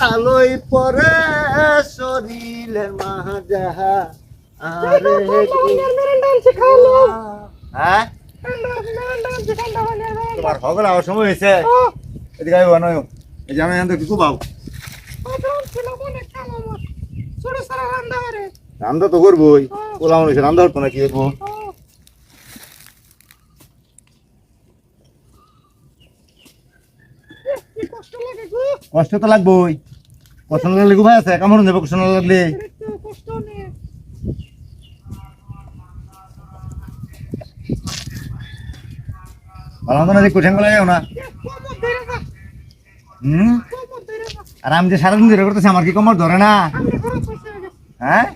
আলোই পরে শরীরের মাঝাহা আরে হ্যাঁ তোমার হগল আওয়ার সময় হয়েছে এদিকে আইব নয় এই যে আমি এখান থেকে কিছু পাও রান্না তো করবোই ওলা মনে হচ্ছে রান্না হতো না কি করবো কষ্ট তো লাগবোই কষ্ট না লাগলে ভাই আছে কেমন যাবে কষ্ট না লাগলে ভালো মতো না যে কোঠেন গুলো যাও না আর আমি যে সারাদিন ধরে করতেছি আমার কি কোমর ধরে না হ্যাঁ